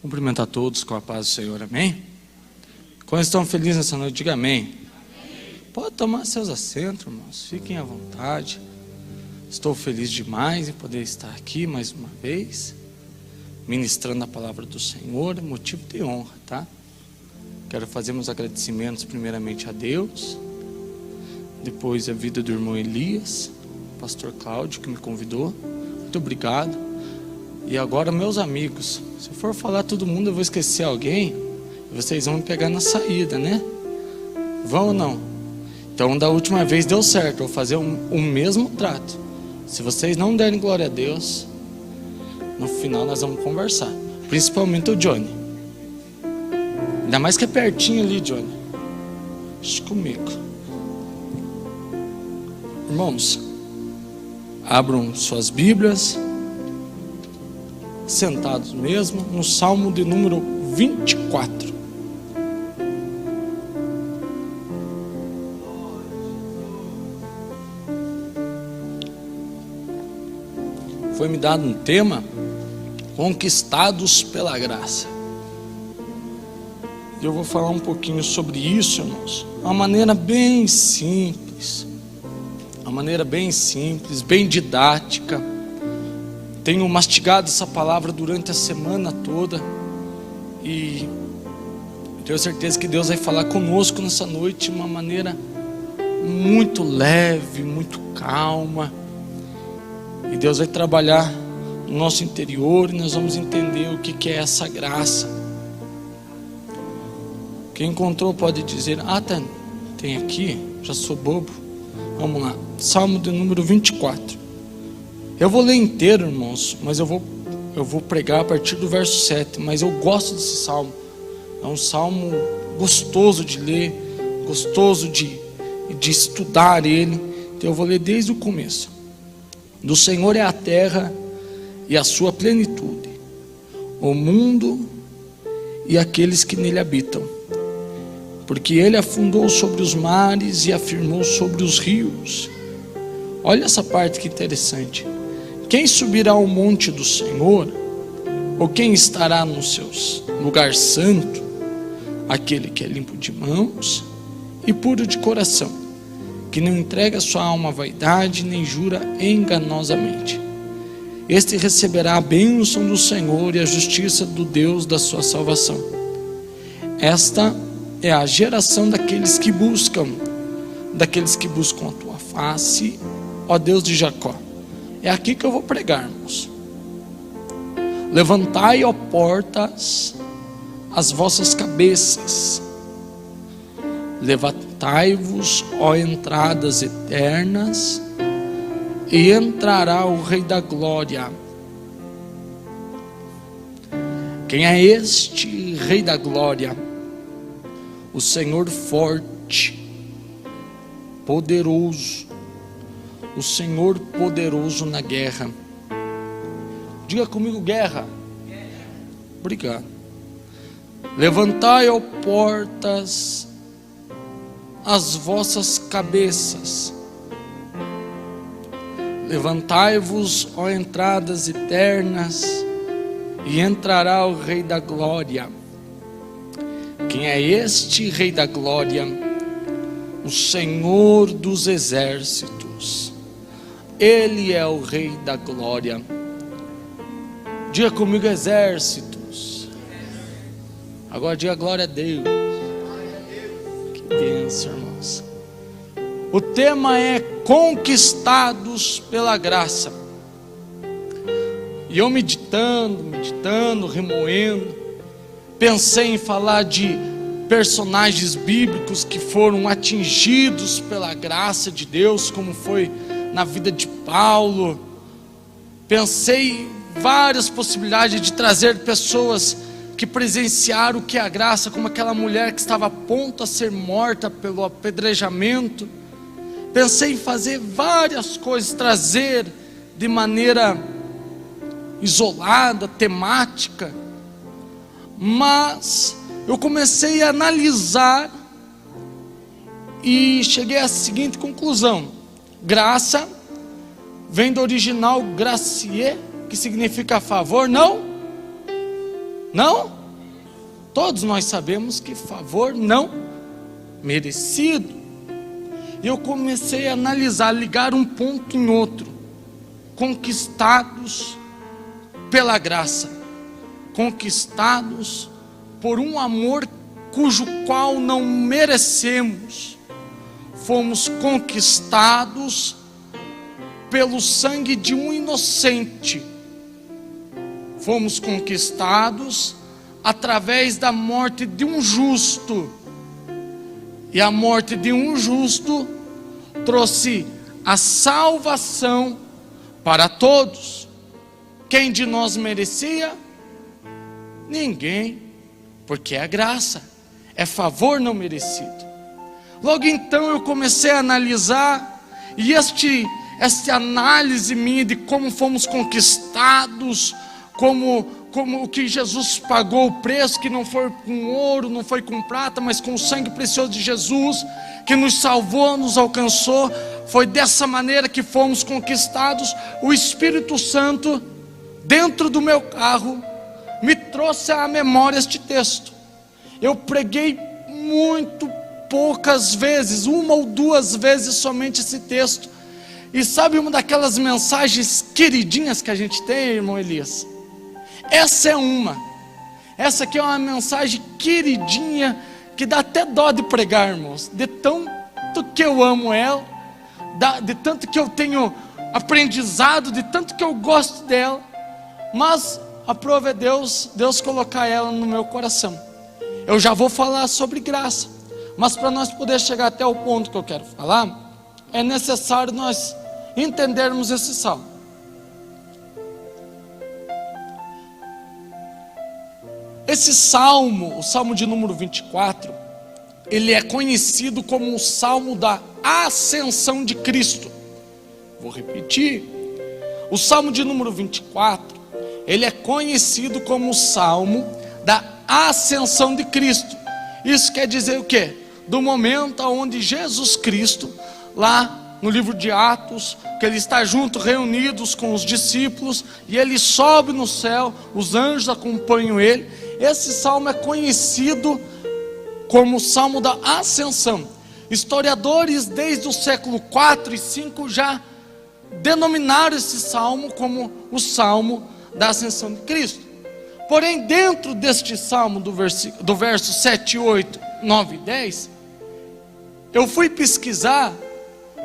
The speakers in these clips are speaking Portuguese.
Cumprimentar todos com a paz do Senhor, amém? Quando estão felizes nessa noite, diga amém. Pode tomar seus assentos, irmãos, fiquem à vontade. Estou feliz demais em poder estar aqui mais uma vez, ministrando a palavra do Senhor, motivo de honra, tá? Quero fazer meus agradecimentos primeiramente a Deus, depois a vida do irmão Elias, pastor Cláudio, que me convidou, muito obrigado. E agora meus amigos, se eu for falar todo mundo eu vou esquecer alguém, vocês vão me pegar na saída, né? Vão ou não? Então da última vez deu certo, eu vou fazer o mesmo trato. Se vocês não derem glória a Deus, no final nós vamos conversar, principalmente o Johnny. Ainda mais que é pertinho ali, Johnny. Deixa comigo. Irmãos, abram suas Bíblias, sentados mesmo, no Salmo de número 24. Foi-me dado um tema: conquistados pela graça. E eu vou falar um pouquinho sobre isso, irmãos. Uma maneira bem simples, bem didática. Tenho mastigado essa palavra durante a semana toda e tenho certeza que Deus vai falar conosco nessa noite de uma maneira muito leve, muito calma. E Deus vai trabalhar no nosso interior e nós vamos entender o que é essa graça. Quem encontrou pode dizer: tá, tem aqui, já sou bobo. Vamos lá, Salmo de número 24. Eu vou ler inteiro, irmãos, mas eu vou pregar a partir do verso 7, mas eu gosto desse salmo. É um salmo gostoso de ler, gostoso de estudar ele. Então eu vou ler desde o começo. Do Senhor é a terra e a sua plenitude, o mundo e aqueles que nele habitam. Porque ele afundou sobre os mares e afirmou sobre os rios. Olha essa parte que interessante. Quem subirá ao monte do Senhor? Ou quem estará no seu lugar santo? Aquele que é limpo de mãos e puro de coração, que não entrega sua alma à vaidade, nem jura enganosamente. Este receberá a bênção do Senhor e a justiça do Deus da sua salvação. Esta é a geração daqueles que buscam a tua face, ó Deus de Jacó. É aqui que eu vou pregar, irmãos. Levantai, ó portas, as vossas cabeças. Levantai-vos, ó entradas eternas, e entrará o Rei da Glória. Quem é este Rei da Glória? O Senhor forte, poderoso, o Senhor poderoso na guerra. Diga comigo: guerra. Obrigado. Levantai, ó portas, as vossas cabeças. Levantai-vos, ó entradas eternas, e entrará o Rei da Glória. Quem é este Rei da Glória? O Senhor dos exércitos. Ele é o Rei da Glória. Diga comigo: exércitos. Agora diga glória a Deus. Que bênção, irmãos. O tema é conquistados pela graça. E eu meditando, remoendo, pensei em falar de personagens bíblicos que foram atingidos pela graça de Deus, como foi na vida de Paulo. Pensei em várias possibilidades de trazer pessoas que presenciaram o que é a graça, como aquela mulher que estava a ponto a ser morta pelo apedrejamento. Pensei em fazer várias coisas, trazer de maneira isolada, temática, mas eu comecei a analisar e cheguei à seguinte conclusão: graça vem do original gracier, que significa favor, não? Todos nós sabemos que favor não merecido. E eu comecei a analisar, ligar um ponto em outro. Conquistados pela graça, conquistados por um amor cujo qual não merecemos. Fomos conquistados pelo sangue de um inocente. Fomos conquistados através da morte de um justo. E a morte de um justo trouxe a salvação para todos. Quem de nós merecia? Ninguém, porque é graça, é favor não merecido. Logo então eu comecei a analisar, e esta análise minha de como fomos conquistados, como o que Jesus pagou o preço, que não foi com ouro, não foi com prata, mas com o sangue precioso de Jesus, que nos salvou, nos alcançou. Foi dessa maneira que fomos conquistados. O Espírito Santo, dentro do meu carro, me trouxe à memória este texto. Eu preguei muito poucas vezes, uma ou duas vezes somente esse texto. E sabe uma daquelas mensagens queridinhas que a gente tem, irmão Elias? Essa é uma. Essa aqui é uma mensagem queridinha, que dá até dó de pregar, irmãos. De tanto que eu amo ela, de tanto que eu tenho aprendizado, de tanto que eu gosto dela. Mas aprove Deus colocar ela no meu coração. Eu já vou falar sobre graça, mas para nós poder chegar até o ponto que eu quero falar, é necessário nós entendermos esse salmo. Esse salmo, o salmo de número 24, ele é conhecido como o salmo da ascensão de Cristo. Vou repetir. O salmo de número 24, ele é conhecido como o salmo da ascensão de Cristo. Isso quer dizer o quê? Do momento onde Jesus Cristo, lá no livro de Atos, que ele está junto, reunidos com os discípulos, e ele sobe no céu, os anjos acompanham ele. Esse salmo é conhecido como o salmo da ascensão. Historiadores desde o século 4 e 5 já denominaram esse salmo como o salmo da ascensão de Cristo. Porém, dentro deste salmo, do verso 7, 8, 9 e 10, eu fui pesquisar,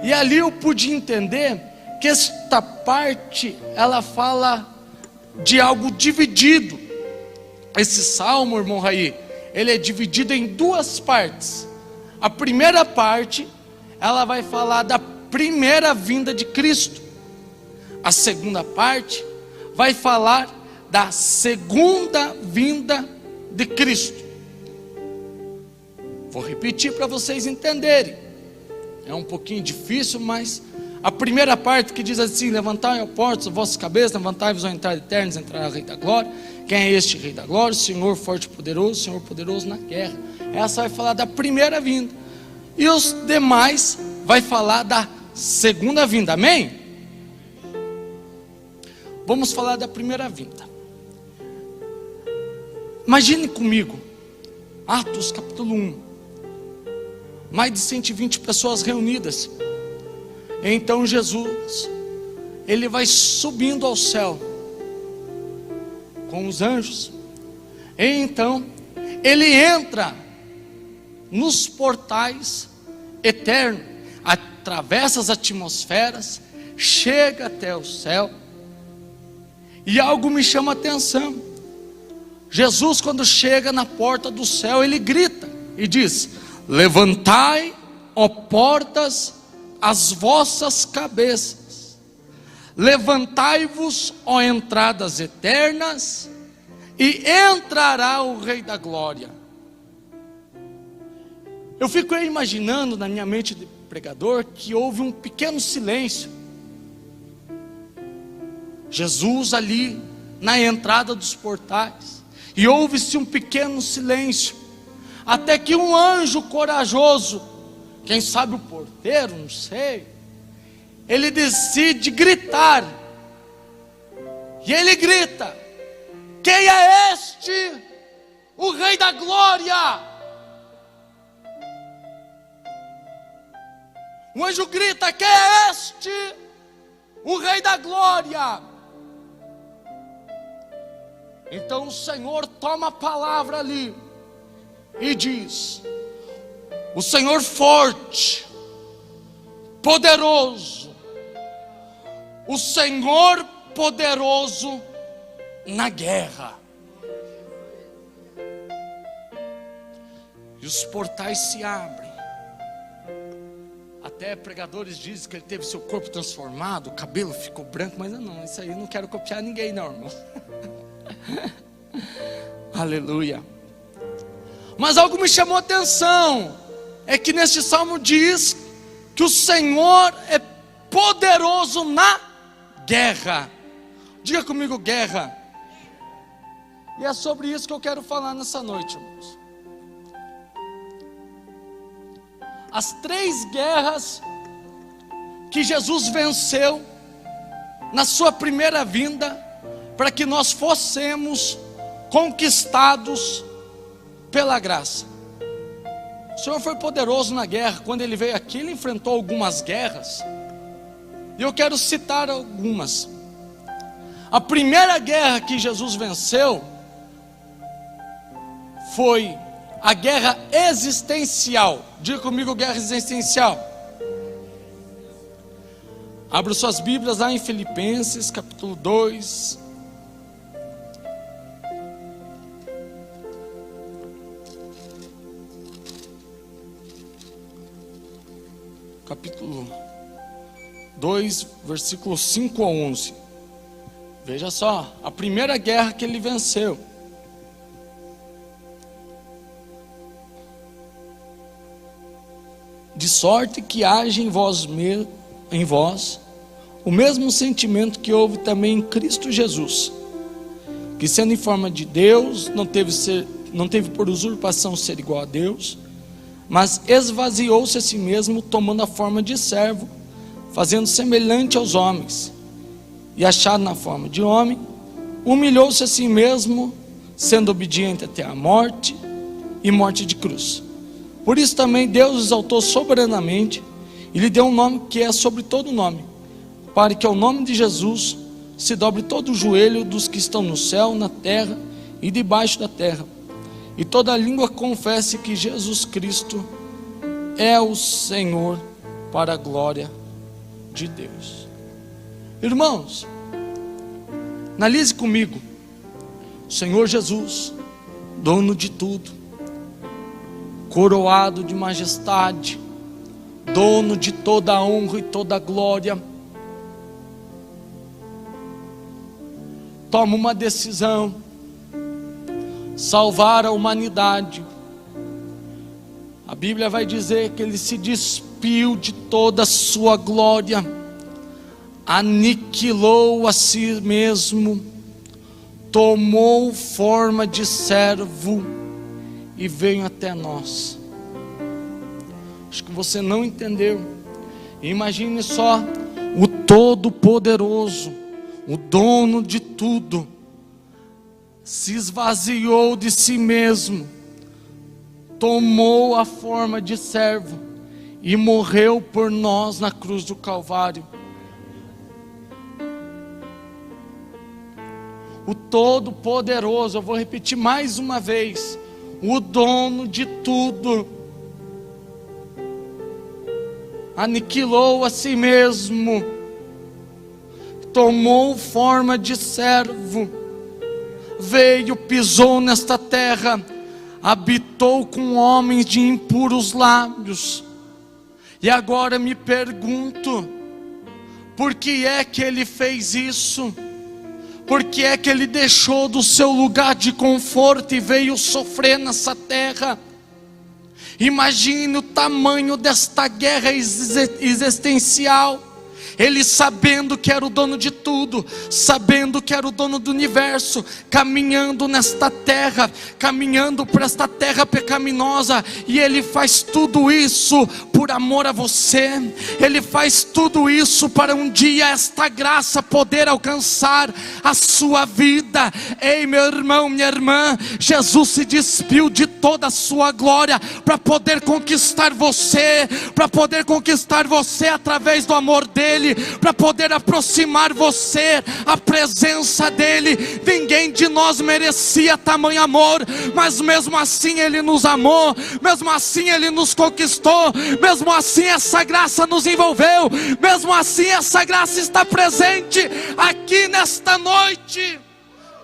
e ali eu pude entender que esta parte, ela fala de algo dividido. Esse salmo, irmão Raí, ele é dividido em duas partes. A primeira parte, ela vai falar da primeira vinda de Cristo. A segunda parte vai falar da segunda vinda de Cristo. Vou repetir para vocês entenderem. É um pouquinho difícil, mas a primeira parte que diz assim: levantai a porta, vossas cabeças, levantai-vos ao entrar eternos, entrará o Rei da Glória. Quem é este Rei da Glória? O Senhor forte e poderoso, o Senhor poderoso na guerra. Essa vai falar da primeira vinda. E os demais vai falar da segunda vinda, amém? Vamos falar da primeira vinda. Imagine comigo, Atos capítulo 1, mais de 120 pessoas reunidas. Então Jesus, ele vai subindo ao céu com os anjos. E então ele entra nos portais eternos, atravessa as atmosferas, chega até o céu. E algo me chama a atenção. Jesus, quando chega na porta do céu, ele grita e diz: levantai, ó portas, as vossas cabeças, levantai-vos, ó entradas eternas, e entrará o Rei da Glória. Eu fico imaginando na minha mente de pregador que houve um pequeno silêncio. Jesus ali na entrada dos portais, e houve-se um pequeno silêncio, até que um anjo corajoso, quem sabe o porteiro, não sei, ele decide gritar, e ele grita: quem é este o Rei da Glória. O anjo grita: quem é este? O Rei da Glória. Então o Senhor toma a palavra ali e diz: o Senhor forte, poderoso, o Senhor poderoso na guerra. E os portais se abrem. Até pregadores dizem que ele teve seu corpo transformado, o cabelo ficou branco, mas eu não, isso aí eu não quero copiar ninguém não, irmão. Aleluia. Mas algo me chamou a atenção, é que neste salmo diz que o Senhor é poderoso na guerra. Diga comigo, guerra. E é sobre isso que eu quero falar nessa noite, irmãos. As 3 guerras que Jesus venceu na sua primeira vinda, para que nós fossemos conquistados pela graça. O Senhor foi poderoso na guerra. Quando Ele veio aqui, Ele enfrentou algumas guerras, e eu quero citar algumas. A primeira guerra que Jesus venceu foi a guerra existencial. Diga comigo, guerra existencial. Abra suas Bíblias lá em Filipenses capítulo 2. Capítulo 2, versículos 5 a 11. Veja só, a primeira guerra que ele venceu. De sorte que haja em vós o mesmo sentimento que houve também em Cristo Jesus, que sendo em forma de Deus, não teve por usurpação ser igual a Deus, mas esvaziou-se a si mesmo, tomando a forma de servo, fazendo semelhante aos homens, e achado na forma de homem, humilhou-se a si mesmo, sendo obediente até a morte, e morte de cruz. Por isso também Deus o exaltou soberanamente, e lhe deu um nome que é sobre todo nome, para que ao nome de Jesus se dobre todo o joelho dos que estão no céu, na terra e debaixo da terra, e toda língua confesse que Jesus Cristo é o Senhor, para a glória de Deus. Irmãos, analise comigo. O Senhor Jesus, dono de tudo, coroado de majestade, dono de toda a honra e toda a glória, toma uma decisão: salvar a humanidade. A Bíblia vai dizer que ele se despiu de toda a sua glória, aniquilou a si mesmo, tomou forma de servo e veio até nós. Acho que você não entendeu. Imagine só, o Todo-Poderoso, o dono de tudo, se esvaziou de si mesmo, tomou a forma de servo e morreu por nós na cruz do Calvário. O Todo-Poderoso, eu vou repetir mais uma vez, o dono de tudo, aniquilou a si mesmo, tomou forma de servo, veio, pisou nesta terra, habitou com homens de impuros lábios. E agora me pergunto, por que é que ele fez isso? Por que é que ele deixou do seu lugar de conforto e veio sofrer nessa terra? Imagine o tamanho desta guerra existencial. Ele, sabendo que era o dono de tudo, sabendo que era o dono do universo, caminhando nesta terra, caminhando por esta terra pecaminosa, e Ele faz tudo isso por amor a você. Ele faz tudo isso para um dia esta graça poder alcançar a sua vida. Ei, meu irmão, minha irmã, Jesus se despiu de toda a sua glória para poder conquistar você, através do amor dele, para poder aproximar você à presença dele. Ninguém de nós merecia tamanho amor, mas mesmo assim ele nos amou, mesmo assim ele nos conquistou, mesmo assim essa graça nos envolveu, mesmo assim essa graça está presente aqui nesta noite.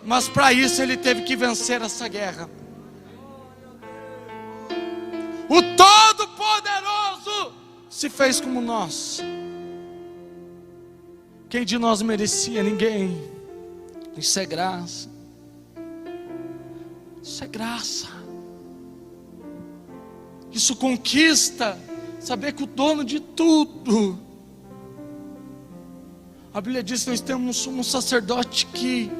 Mas para isso ele teve que vencer essa guerra. O Todo-Poderoso se fez como nós. Quem de nós merecia? Ninguém. Isso é graça. Isso é graça. Isso conquista. Saber que o dono de tudo. A Bíblia diz que nós temos um sacerdote que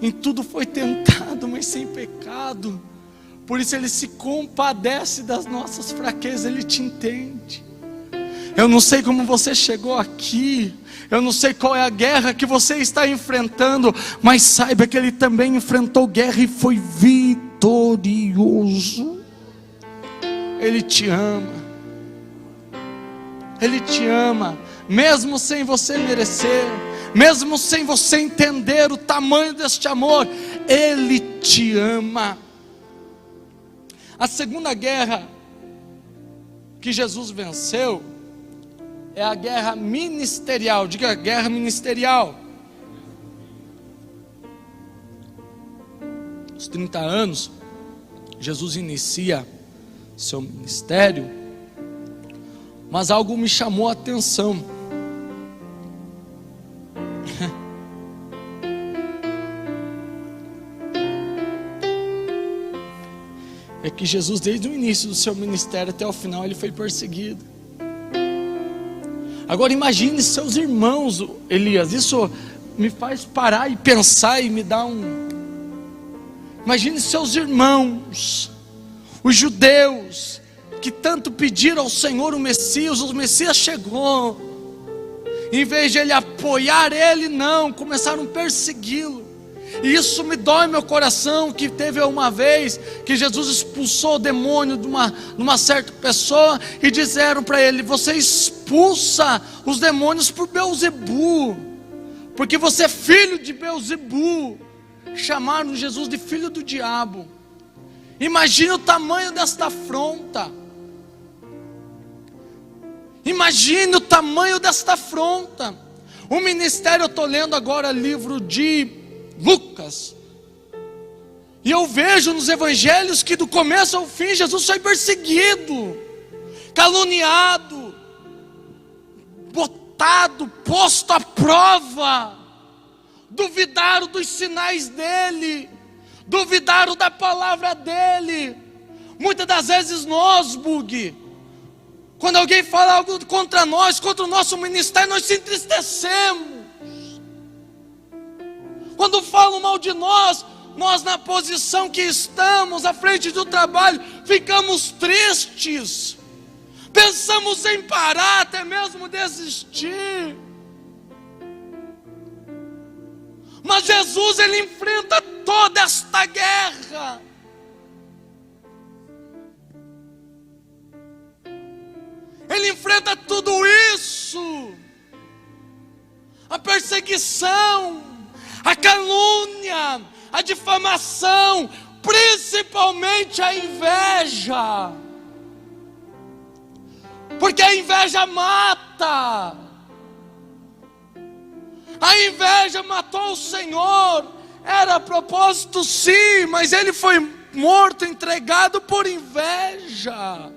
em tudo foi tentado, mas sem pecado. Por isso ele se compadece das nossas fraquezas, ele te entende. Eu não sei como você chegou aqui, eu não sei qual é a guerra que você está enfrentando, mas saiba que ele também enfrentou guerra e foi vitorioso. Ele te ama. Ele te ama, mesmo sem você merecer, mesmo sem você entender o tamanho deste amor, Ele te ama. A segunda guerra que Jesus venceu é a guerra ministerial. Diga, guerra ministerial. Aos 30 anos, Jesus inicia seu ministério, mas algo me chamou a atenção. É que Jesus, desde o início do seu ministério até o final, ele foi perseguido. Agora imagine seus irmãos, Elias. Isso me faz parar e pensar e me dá Imagine seus irmãos, os judeus, que tanto pediram ao Senhor o Messias chegou. Em vez de ele apoiar ele, não, começaram a persegui-lo. E isso me dói meu coração, que teve uma vez que Jesus expulsou o demônio de uma certa pessoa, e disseram para ele: você expulsa os demônios por Beelzebu, porque você é filho de Beelzebu. Chamaram Jesus de filho do diabo. Imagina o tamanho desta afronta. Imagine o tamanho desta afronta. O ministério, eu estou lendo agora o livro de Lucas, e eu vejo nos evangelhos que do começo ao fim Jesus foi perseguido, caluniado, botado, posto à prova. Duvidaram dos sinais dele, duvidaram da palavra dele. Muitas das vezes nós, quando alguém fala algo contra nós, contra o nosso ministério, nós se entristecemos. Quando falam mal de nós, nós na posição que estamos, à frente do trabalho, ficamos tristes. Pensamos em parar, até mesmo desistir. Mas Jesus, ele enfrenta toda esta guerra. Ele enfrenta tudo isso. A perseguição, a calúnia, a difamação, principalmente a inveja. Porque a inveja mata. A inveja matou o Senhor. Era a propósito, sim, mas ele foi morto, entregado por inveja.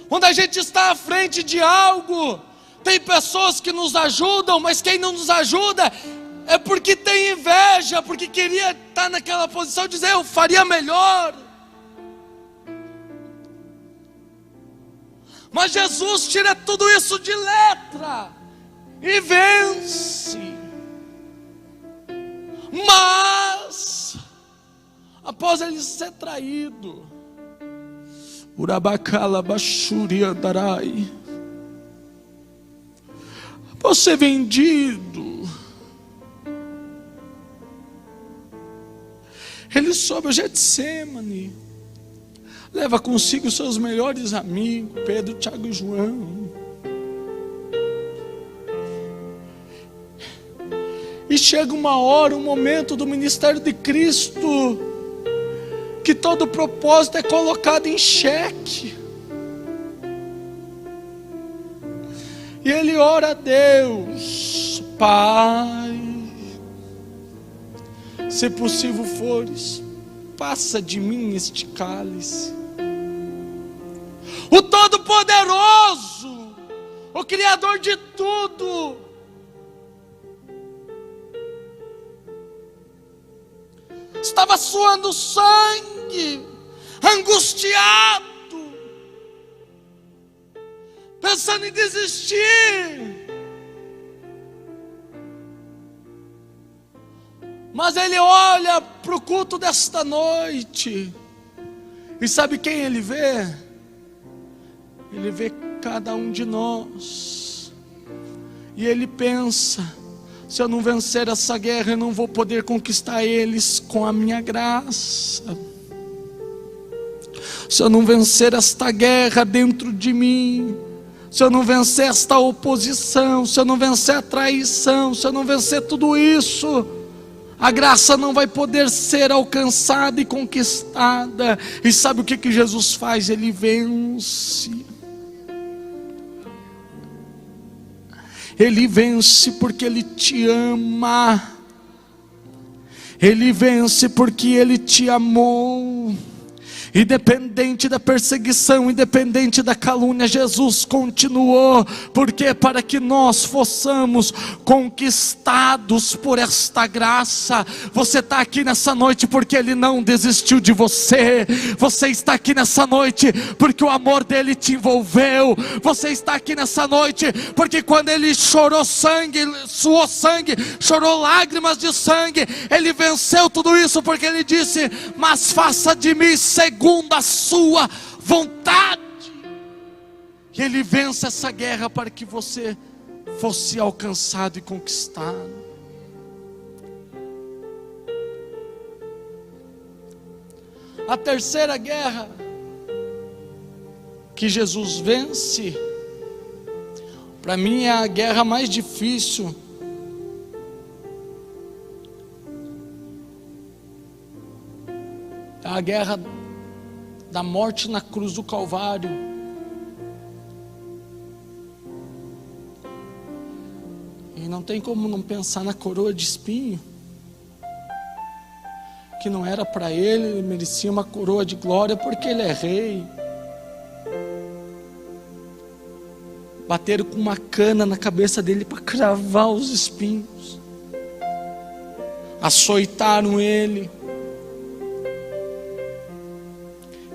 Quando a gente está à frente de algo, tem pessoas que nos ajudam, mas quem não nos ajuda é porque tem inveja, porque queria estar naquela posição, dizer: eu faria melhor. Mas Jesus tira tudo isso de letra e vence. Mas após ele ser traído, Urabacala Bachuri Andarai, após ser vendido, ele sobe ao Getsemane, leva consigo seus melhores amigos, Pedro, Tiago e João. E chega uma hora, um momento do ministério de Cristo, que todo o propósito é colocado em xeque. E ele ora a Deus: Pai, se possível fores, passa de mim este cálice. O Todo-Poderoso, o Criador de tudo, estava suando sangue, angustiado, pensando em desistir. Mas ele olha para o culto desta noite, e sabe quem ele vê? Ele vê cada um de nós, e ele pensa: se eu não vencer essa guerra, eu não vou poder conquistar eles com a minha graça. Se eu não vencer esta guerra dentro de mim, se eu não vencer esta oposição, se eu não vencer a traição, se eu não vencer tudo isso, a graça não vai poder ser alcançada e conquistada. E sabe o que Jesus faz? Ele vence. Ele vence porque Ele te ama. Ele vence porque Ele te amou. Independente da perseguição, independente da calúnia, Jesus continuou. Porque para que nós fossemos conquistados por esta graça. Você está aqui nessa noite porque Ele não desistiu de você. Você está aqui nessa noite porque o amor dEle te envolveu. Você está aqui nessa noite porque quando Ele chorou sangue, suou sangue, chorou lágrimas de sangue, Ele venceu tudo isso porque Ele disse: mas faça de mim segundo a sua vontade. E Ele vence essa guerra para que você fosse alcançado e conquistado. A terceira guerra que Jesus vence, para mim é a guerra mais difícil. É a guerra da morte na cruz do Calvário. E não tem como não pensar na coroa de espinho, que não era para ele, ele merecia uma coroa de glória porque ele é rei. Bateram com uma cana na cabeça dele para cravar os espinhos, açoitaram ele.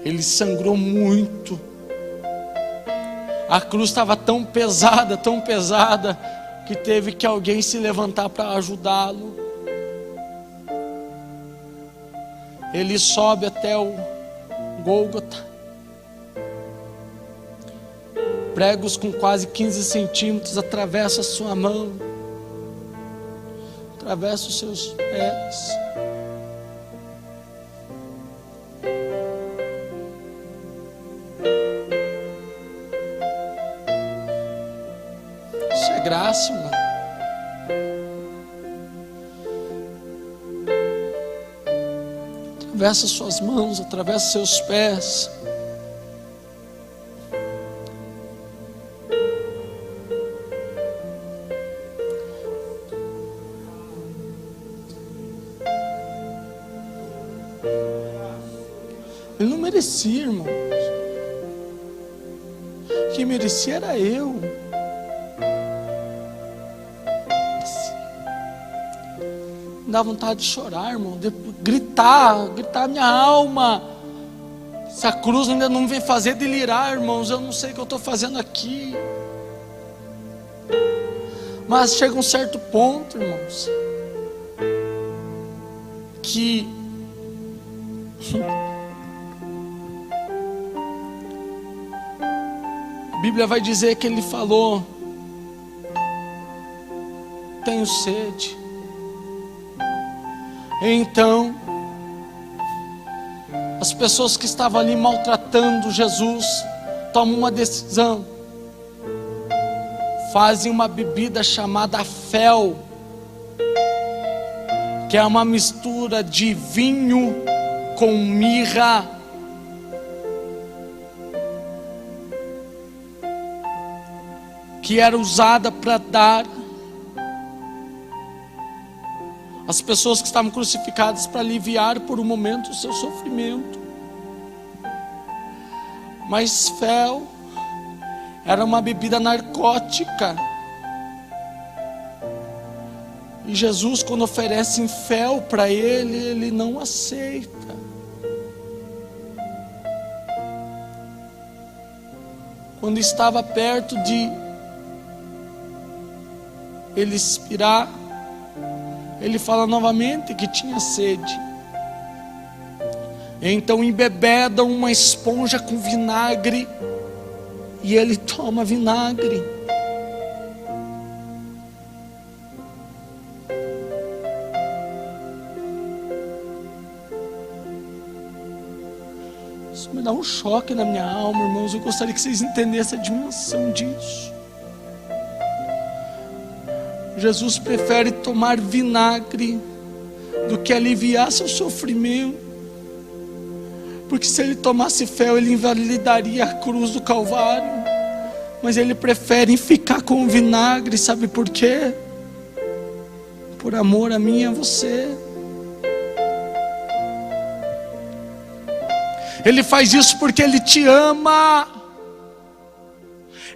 Ele sangrou muito. A cruz estava tão pesada, que teve que alguém se levantar para ajudá-lo. Ele sobe até o Gólgota. Pregos com quase 15 centímetros atravessam a sua mão, atravessa os seus pés. Graça, irmão. Atravessa suas mãos, atravessa seus pés. Ele não merecia, irmão. Quem merecia era eu. Dá vontade de chorar, irmão, de gritar minha alma. Se a cruz ainda não me fazer delirar, irmãos, eu não sei o que eu estou fazendo aqui. Mas chega um certo ponto, irmãos, que a Bíblia vai dizer que ele falou: tenho sede. Então, as pessoas que estavam ali maltratando Jesus tomam uma decisão. Fazem uma bebida chamada fel, que é uma mistura de vinho com mirra. Que era usada para dar as pessoas que estavam crucificadas, para aliviar por um momento o seu sofrimento. Mas fel era uma bebida narcótica. E Jesus, quando oferece fel para ele, ele não aceita. Quando estava perto de ele expirar, ele fala novamente que tinha sede. Então embebedam uma esponja com vinagre e ele toma vinagre. Isso me dá um choque na minha alma, irmãos. Eu gostaria que vocês entendessem a dimensão disso. Jesus prefere tomar vinagre do que aliviar seu sofrimento. Porque se ele tomasse fel, ele invalidaria a cruz do Calvário. Mas ele prefere ficar com o vinagre, sabe por quê? Por amor a mim e a você. Ele faz isso porque ele te ama.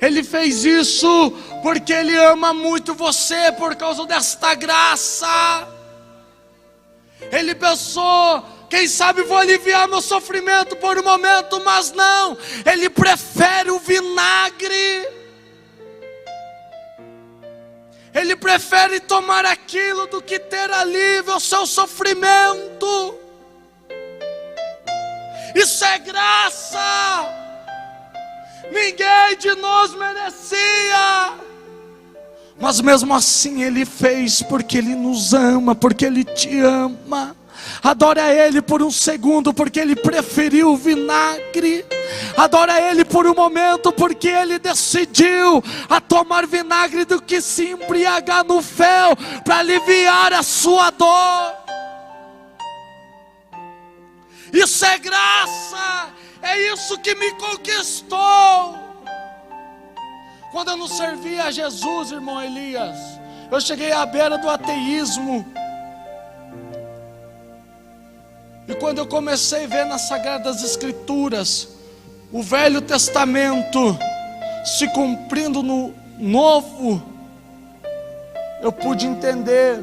Ele fez isso porque ele ama muito você, por causa desta graça. Ele pensou: quem sabe vou aliviar meu sofrimento por um momento, mas não. Ele prefere o vinagre. Ele prefere tomar aquilo do que ter alívio ao seu sofrimento. Isso é graça. Ninguém de nós merecia, mas mesmo assim ele fez, porque ele nos ama, porque ele te ama. Adora ele por um segundo, porque ele preferiu o vinagre. Adora ele por um momento, porque ele decidiu a tomar vinagre do que se embriagar no fel, para aliviar a sua dor. Isso é graça. É isso que me conquistou. Quando eu não servia a Jesus, irmão Elias, eu cheguei à beira do ateísmo. E quando eu comecei a ver nas Sagradas Escrituras o Velho Testamento se cumprindo no Novo, eu pude entender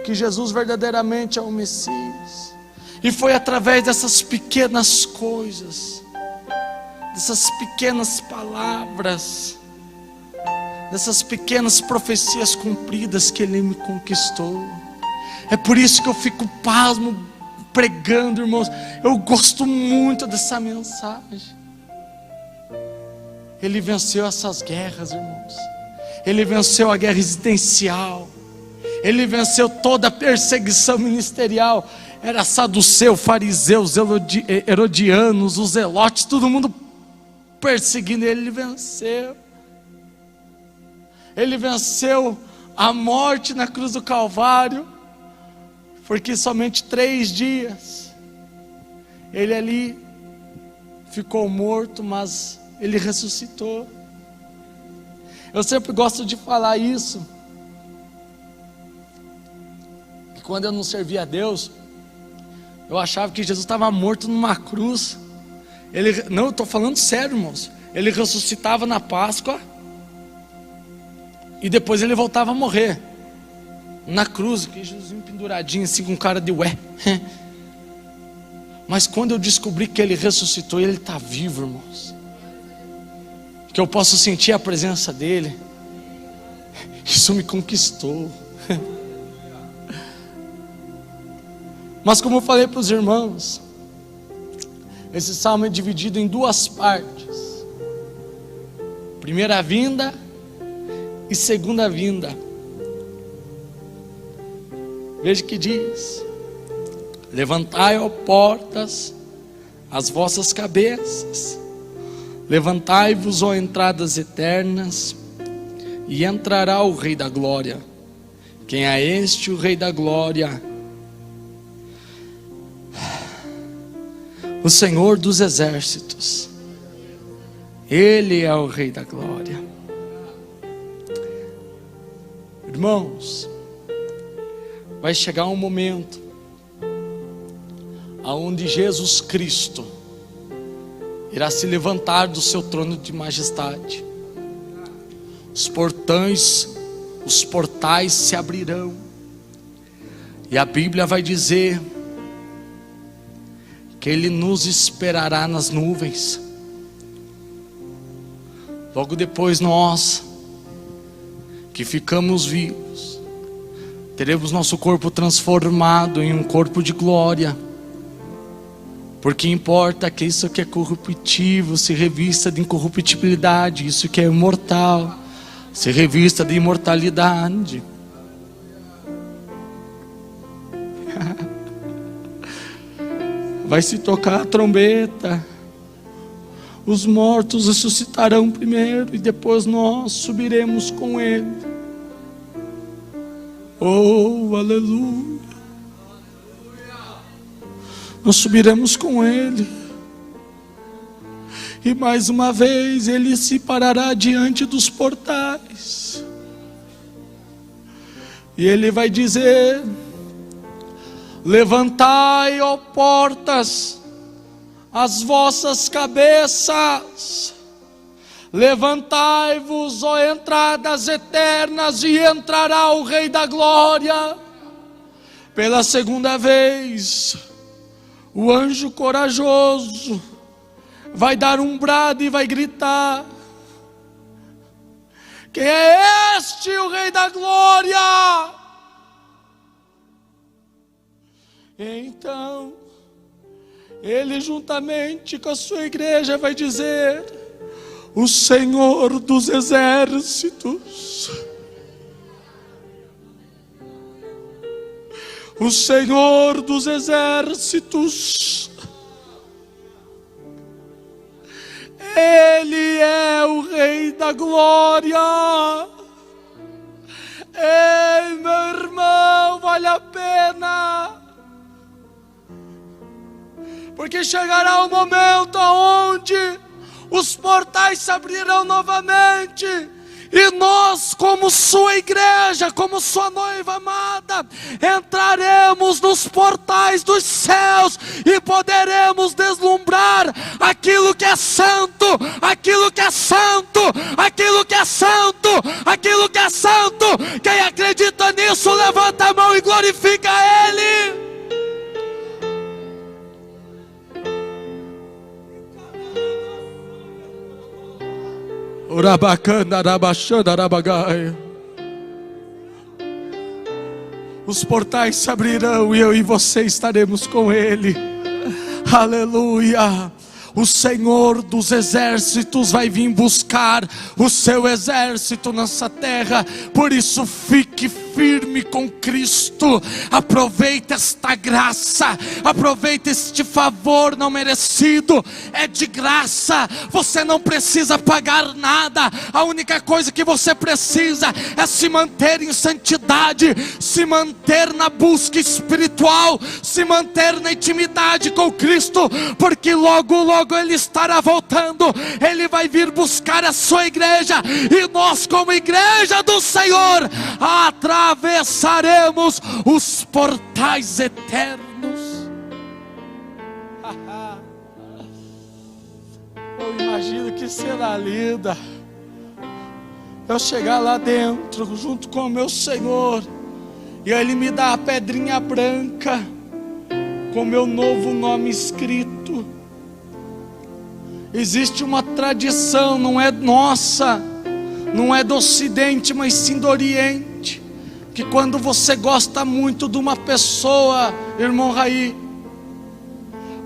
que Jesus verdadeiramente é o Messias. E foi através dessas pequenas coisas, dessas pequenas palavras, dessas pequenas profecias cumpridas, que ele me conquistou. É por isso que eu fico pasmo pregando, irmãos. Eu gosto muito dessa mensagem. Ele venceu essas guerras, irmãos. Ele venceu a guerra existencial. Ele venceu toda a perseguição ministerial. Era saduceu, fariseus, herodianos, os zelotes, todo mundo perseguindo ele. Ele venceu. Ele venceu a morte na cruz do Calvário, porque somente 3 dias ele ali ficou morto, mas ele ressuscitou. Eu sempre gosto de falar isso, que quando eu não servia a Deus, eu achava que Jesus estava morto numa cruz. Não, eu estou falando sério, irmãos. Ele ressuscitava na Páscoa e depois ele voltava a morrer na cruz, que Jesus penduradinho assim com cara de ué. Mas quando eu descobri que Ele ressuscitou, Ele está vivo, irmãos, que eu posso sentir a presença dEle, isso me conquistou. Mas como eu falei para os irmãos, esse salmo é dividido em duas partes: primeira vinda e segunda vinda. Veja que diz: levantai, ó portas, as vossas cabeças, levantai-vos, ó entradas eternas, e entrará o Rei da Glória. Quem é este, o Rei da Glória? O Senhor dos exércitos. Ele é o Rei da Glória. Irmãos, vai chegar um momento aonde Jesus Cristo irá se levantar do seu trono de majestade. Os portais se abrirão, e a Bíblia vai dizer que Ele nos esperará nas nuvens. Logo depois, nós que ficamos vivos teremos nosso corpo transformado em um corpo de glória, porque importa que isso que é corruptível se revista de incorruptibilidade, isso que é imortal se revista de imortalidade. Vai se tocar a trombeta, os mortos ressuscitarão primeiro, e depois nós subiremos com Ele. Oh, aleluia! Nós subiremos com Ele, e mais uma vez Ele se parará diante dos portais, e Ele vai dizer: levantai, ó portas, as vossas cabeças, levantai-vos, ó entradas eternas, e entrará o Rei da Glória. Pela segunda vez, o anjo corajoso vai dar um brado e vai gritar: quem é este, o Rei da Glória? Então, Ele juntamente com a sua igreja vai dizer: o Senhor dos exércitos, o Senhor dos exércitos, Ele é o Rei da Glória. Ei, meu irmão, vale a pena, porque chegará o momento onde os portais se abrirão novamente, e nós, como sua igreja, como sua noiva amada, entraremos nos portais dos céus e poderemos deslumbrar aquilo que é santo, aquilo que é santo, aquilo que é santo, aquilo que é santo. Quem acredita nisso, levanta a mão e glorifica Ele. Os portais se abrirão e eu e você estaremos com Ele. Aleluia. O Senhor dos exércitos vai vir buscar o seu exército nessa terra. Por isso, fique firme com Cristo. Aproveite esta graça, aproveite este favor não merecido. É de graça, você não precisa pagar nada. A única coisa que você precisa é se manter em santidade, se manter na busca espiritual, se manter na intimidade com Cristo, porque logo logo Ele estará voltando. Ele vai vir buscar a sua igreja, e nós, como igreja do Senhor, atravessaremos os portais eternos. Eu imagino que será linda eu chegar lá dentro junto com o meu Senhor, e Ele me dá a pedrinha branca, com meu novo nome escrito. Existe uma tradição, não é nossa, não é do Ocidente, mas sim do Oriente, que quando você gosta muito de uma pessoa, irmão Raí,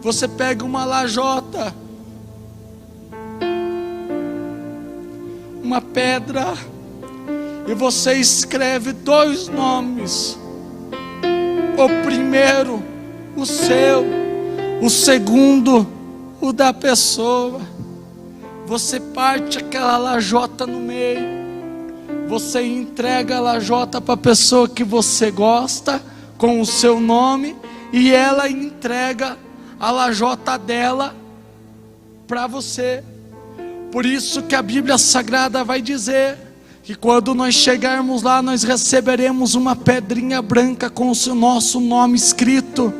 você pega uma lajota, uma pedra, e você escreve 2 nomes. O primeiro, o seu, o segundo, o da pessoa. Você parte aquela lajota no meio, você entrega a lajota para a pessoa que você gosta, com o seu nome, e ela entrega a lajota dela para você. Por isso que a Bíblia Sagrada vai dizer que quando nós chegarmos lá, nós receberemos uma pedrinha branca com o nosso nome escrito,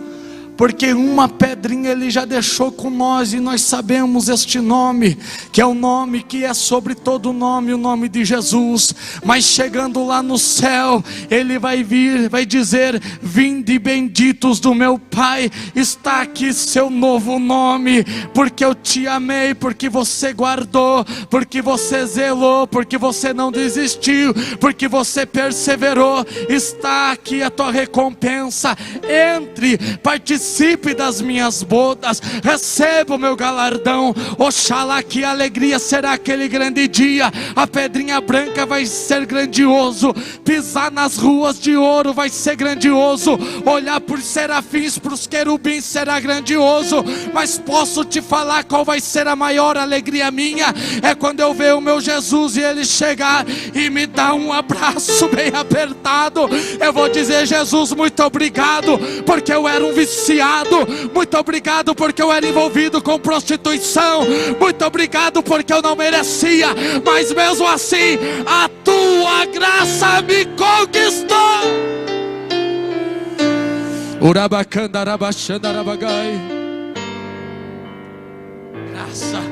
porque uma pedrinha Ele já deixou com nós, e nós sabemos este nome, que é o nome que é sobre todo nome, o nome de Jesus. Mas chegando lá no céu, Ele vai vir, vai dizer: vinde benditos do meu Pai, está aqui seu novo nome, porque eu te amei, porque você guardou, porque você zelou, porque você não desistiu, porque você perseverou. Está aqui a tua recompensa. Entre, participe das minhas bodas, receba o meu galardão. Oxalá, que alegria será aquele grande dia. A pedrinha branca vai ser grandioso, pisar nas ruas de ouro vai ser grandioso, olhar por serafins, para os querubins será grandioso. Mas posso te falar qual vai ser a maior alegria minha? É quando eu ver o meu Jesus e Ele chegar e me dar um abraço bem apertado. Eu vou dizer: Jesus, muito obrigado, porque eu era um viciado. Muito obrigado porque eu era envolvido com prostituição. Muito obrigado porque eu não merecia, mas mesmo assim a tua graça me conquistou. Graça,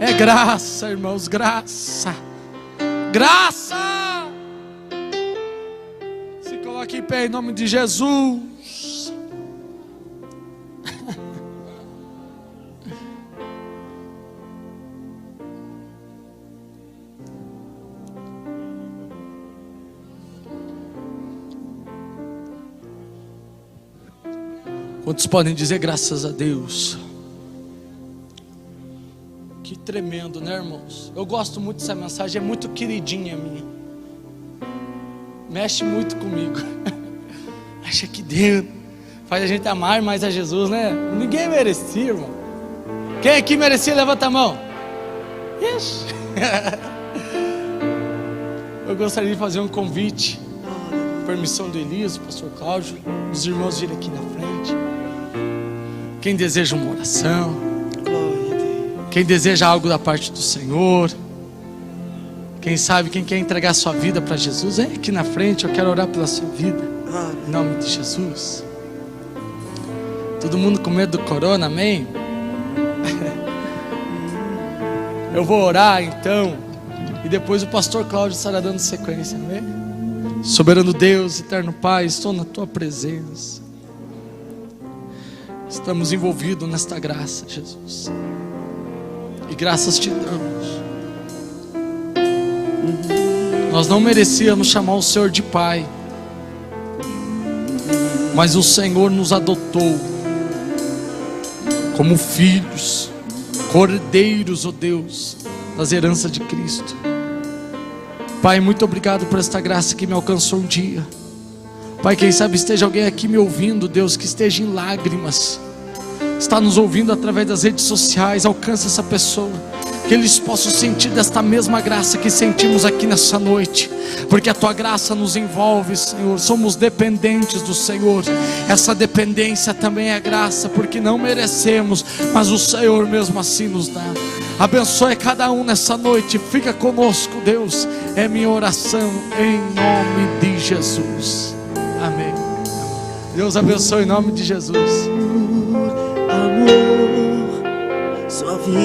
é graça, irmãos, graça, graça. Se coloque em pé em nome de Jesus. Quantos podem dizer graças a Deus? Que tremendo, né, irmãos? Eu gosto muito dessa mensagem, é muito queridinha minha, mexe muito comigo. Acha que Deus faz a gente amar mais a Jesus, né? Ninguém merecia, irmão. Quem aqui merecia, levanta a mão. Ixi. Eu gostaria de fazer um convite, permissão do Elias, pastor Cláudio, os irmãos virem aqui na frente. Quem deseja uma oração, quem deseja algo da parte do Senhor, quem sabe, quem quer entregar sua vida para Jesus, vem aqui na frente, eu quero orar pela sua vida, em nome de Jesus. Todo mundo com medo do corona, amém? Eu vou orar então, e depois o pastor Cláudio estará dando sequência, amém? Soberano Deus, eterno Pai, estou na tua presença. Estamos envolvidos nesta graça, Jesus, e graças te damos. Nós não merecíamos chamar o Senhor de Pai, mas o Senhor nos adotou como filhos, cordeiros, ó Deus, das heranças de Cristo. Pai, muito obrigado por esta graça que me alcançou um dia. Pai, quem sabe esteja alguém aqui me ouvindo, Deus, que esteja em lágrimas, está nos ouvindo através das redes sociais. Alcança essa pessoa, que eles possam sentir desta mesma graça que sentimos aqui nessa noite, porque a tua graça nos envolve, Senhor. Somos dependentes do Senhor. Essa dependência também é graça, porque não merecemos, mas o Senhor mesmo assim nos dá. Abençoe cada um nessa noite, fica conosco, Deus, é minha oração em nome de Jesus, amém. Deus abençoe em nome de Jesus. Amor, sua vida.